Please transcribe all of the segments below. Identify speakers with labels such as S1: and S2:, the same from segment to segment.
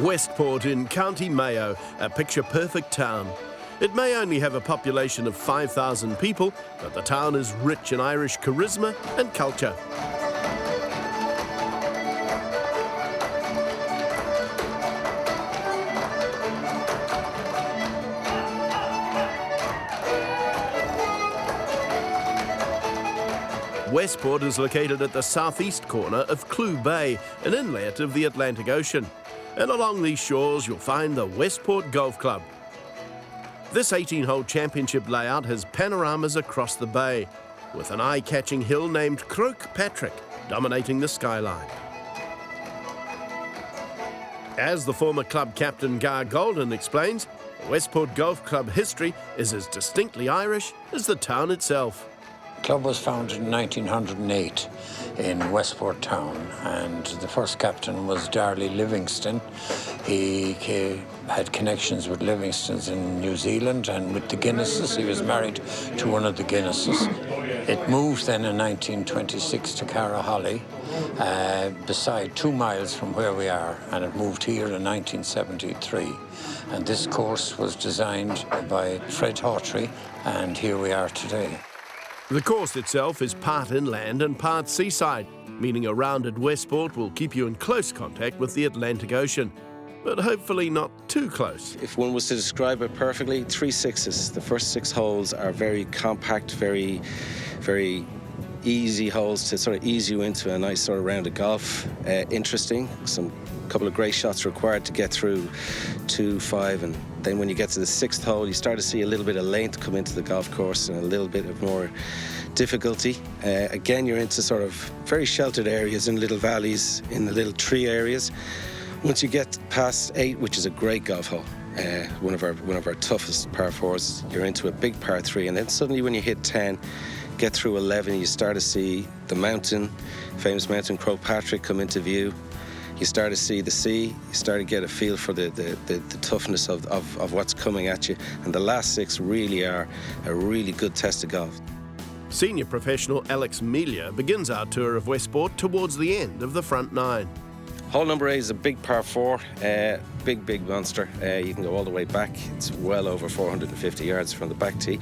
S1: Westport in County Mayo, a picture-perfect town. It may only have a population of 5,000 people, but the town is rich in Irish charisma and culture. Westport is located at the southeast corner of Clew Bay, an inlet of the Atlantic Ocean. And along these shores you'll find the Westport Golf Club. This 18-hole championship layout has panoramas across the bay, with an eye-catching hill named Croke Patrick dominating the skyline. As the former club captain Gar Golden explains, the Westport Golf Club history is as distinctly Irish as the town itself.
S2: The club was founded in 1908 in Westport town, and the first captain was Darley Livingston. He had connections with Livingstons in New Zealand and with the Guinnesses. He was married to one of the Guinnesses. It moved then in 1926 to Caraholly, beside 2 miles from where we are, and it moved here in 1973. And this course was designed by Fred Hawtrey, and here we are today.
S1: The course itself is part inland and part seaside, meaning a round at Westport will keep you in close contact with the Atlantic Ocean, but hopefully not too close.
S3: If one was to describe it perfectly, 3 sixes. The first 6 holes are very compact, very easy holes to sort of ease you into a nice sort of round of golf. Interesting, couple of great shots required to get through 2, 5, and then when you get to the 6th hole, you start to see a little bit of length come into the golf course and a little bit of more difficulty. Again, you're into sort of very sheltered areas in little valleys, in the little tree areas. Once you get past 8, which is a great golf hole, one of our toughest par 4s, you're into a big par 3, and then suddenly when you hit 10, get through 11, you start to see the mountain, famous mountain Croke Patrick, come into view. You start to see the sea, you start to get a feel for the toughness of what's coming at you, and the last 6 really are a really good test of golf.
S1: Senior professional Alex Melia begins our tour of Westport towards the end of the front 9.
S3: Hole number 8 is a big par 4, big monster. You can go all the way back. It's well over 450 yards from the back tee.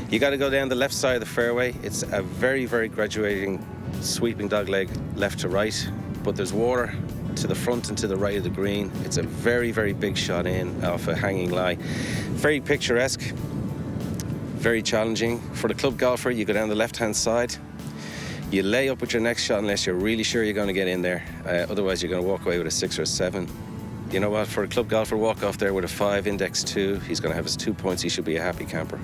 S3: You got to go down the left side of the fairway. It's a very graduating, sweeping dogleg left to right, but there's water to the front and to the right of the green. It's a very big shot in off a hanging lie. Very picturesque, very challenging. For the club golfer, you go down the left-hand side. You lay up with your next shot unless you're really sure you're going to get in there. Otherwise, you're going to walk away with a 6 or a 7. You know what? For a club golfer, walk off there with a 5, index 2. He's going to have his 2 points. He should be a happy camper.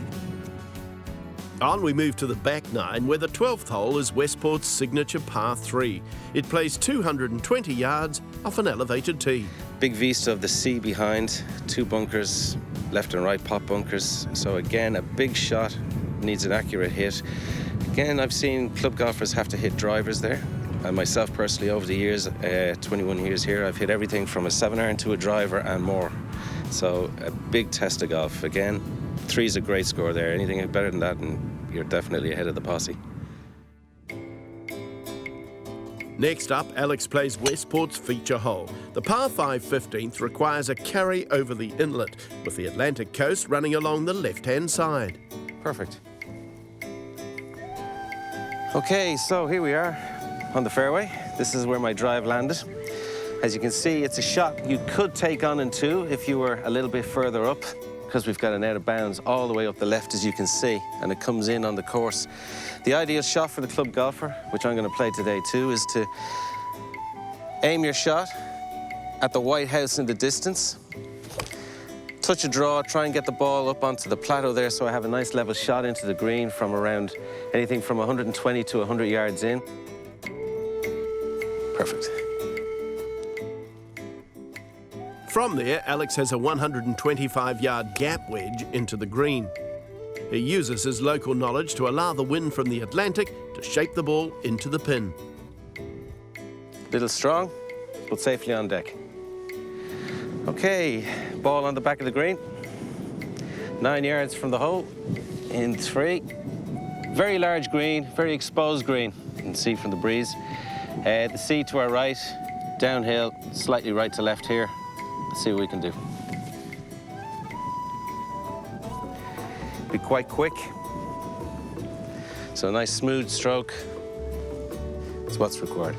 S1: On we move to the back 9, where the 12th hole is Westport's signature par 3. It plays 220 yards off an elevated tee.
S3: Big vista of the sea behind, 2 bunkers, left and right pop bunkers. So again, a big shot, needs an accurate hit. Again, I've seen club golfers have to hit drivers there. And myself personally, over the years, 21 years here, I've hit everything from a 7-iron to a driver and more. So a big test of golf. Again, 3 is a great score there. Anything better than that, and you're definitely ahead of the posse.
S1: Next up, Alex plays Westport's feature hole. The par 5 15th requires a carry over the inlet, with the Atlantic coast running along the left-hand side.
S3: Perfect. Okay, so here we are on the fairway. This is where my drive landed. As you can see, it's a shot you could take on in 2 if you were a little bit further up, because we've got an out of bounds all the way up the left, as you can see, and it comes in on the course. The ideal shot for the club golfer, which I'm going to play today too, is to aim your shot at the White House in the distance, touch a draw, try and get the ball up onto the plateau there so I have a nice level shot into the green from around anything from 120 to 100 yards in. Perfect.
S1: From there, Alex has a 125-yard gap wedge into the green. He uses his local knowledge to allow the wind from the Atlantic to shape the ball into the pin.
S3: Little strong, but safely on deck. Okay, ball on the back of the green. 9 yards from the hole, in 3. Very large green, very exposed green. You can see from the breeze. The sea to our right, downhill, slightly right to left here. Let's see what we can do. Be quite quick. So a nice smooth stroke is what's required.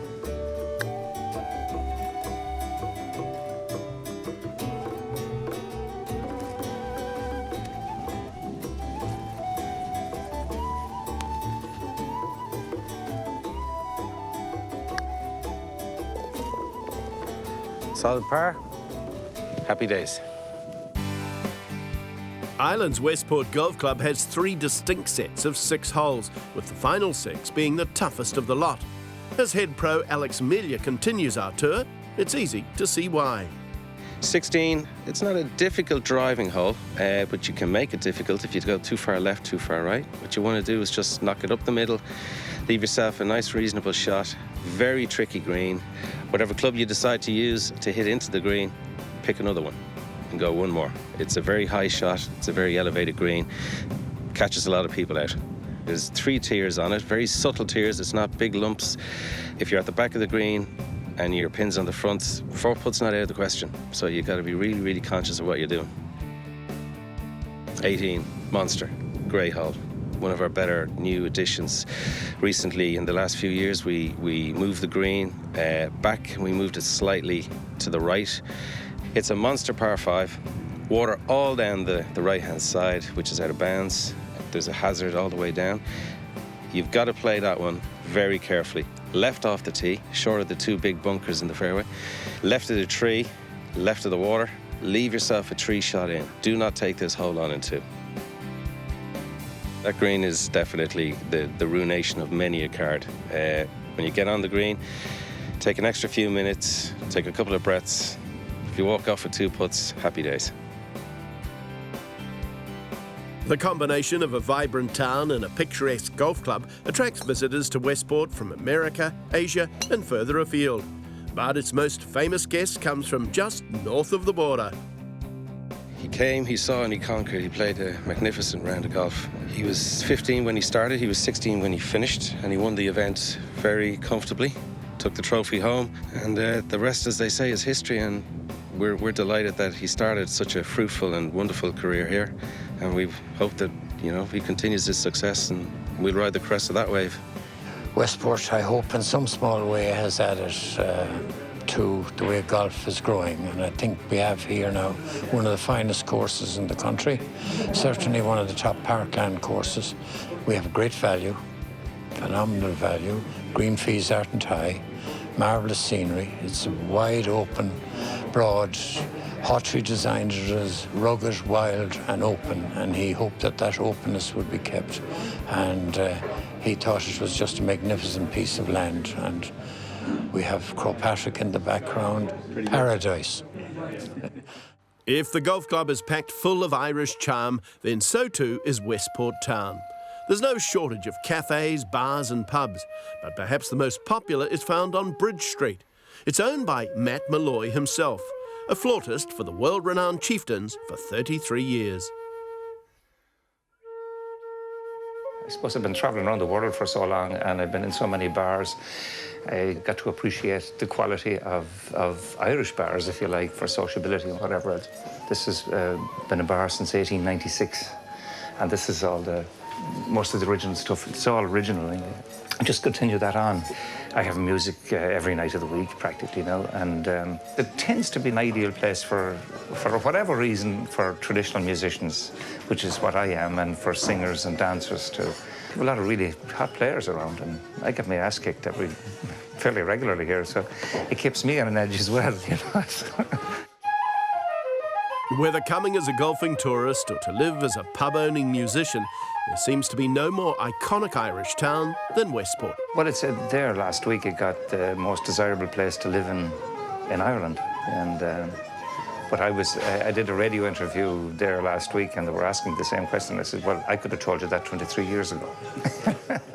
S3: Solid par. Happy days.
S1: Ireland's Westport Golf Club has 3 distinct sets of 6 holes, with the final 6 being the toughest of the lot. As head pro Alex Melia continues our tour, it's easy to see why.
S3: 16, it's not a difficult driving hole, but you can make it difficult if you go too far left, too far right. What you want to do is just knock it up the middle, leave yourself a nice reasonable shot. Very tricky green. Whatever club you decide to use to hit into the green, pick another one and go one more. It's a very high shot, it's a very elevated green, catches a lot of people out. There's 3 tiers on it, very subtle tiers, it's not big lumps. If you're at the back of the green and your pin's on the front, 4 put's not out of the question, so you've got to be really, really conscious of what you're doing. 18, monster, grey hole. One of our better new additions. Recently, in the last few years, we moved the green back and we moved it slightly to the right. It's a monster par 5. Water all down the right-hand side, which is out of bounds. There's a hazard all the way down. You've got to play that one very carefully. Left off the tee, short of the 2 big bunkers in the fairway. Left of the tree, left of the water. Leave yourself a 3 shot in. Do not take this hole on in 2. That green is definitely the ruination of many a card. When you get on the green, take an extra few minutes, take a couple of breaths. If you walk off with 2 putts, happy days.
S1: The combination of a vibrant town and a picturesque golf club attracts visitors to Westport from America, Asia and further afield. But its most famous guest comes from just north of the border.
S3: He came, he saw and he conquered. He played a magnificent round of golf. He was 15 when he started, he was 16 when he finished, and he won the event very comfortably. Took the trophy home, and the rest, as they say, is history, and we're delighted that he started such a fruitful and wonderful career here, and we hope that, you know, he continues his success and we'll ride the crest of that wave.
S2: Westport, I hope, in some small way has added to the way golf is growing, and I think we have here now one of the finest courses in the country, certainly one of the top parkland courses. We have great value, phenomenal value, green fees aren't high, marvellous scenery. It's a wide open, broad, Hawtrey designed it as rugged, wild and open, and he hoped that that openness would be kept, and he thought it was just a magnificent piece of land, and we have Crowpatrick in the background, paradise.
S1: If the golf club is packed full of Irish charm, then so too is Westport town. There's no shortage of cafes, bars and pubs, but perhaps the most popular is found on Bridge Street. It's owned by Matt Malloy himself, a flautist for the world-renowned Chieftains for 33 years.
S4: I suppose I've been travelling around the world for so long, and I've been in so many bars. I got to appreciate the quality of Irish bars, if you like, for sociability and whatever else. This has been a bar since 1896, and this is all most of the original stuff. It's all original, anyway. I just continue that on. I have music every night of the week, practically, now, and it tends to be an ideal place for whatever reason, for traditional musicians, which is what I am, and for singers and dancers too. We have a lot of really hot players around, and I get my ass kicked fairly regularly here, so it keeps me on an edge as well, you know.
S1: Whether coming as a golfing tourist or to live as a pub-owning musician, there seems to be no more iconic Irish town than Westport.
S4: Well, it said there last week it got the most desirable place to live in Ireland, and but I did a radio interview there last week, and they were asking the same question. I said, well, I could have told you that 23 years ago.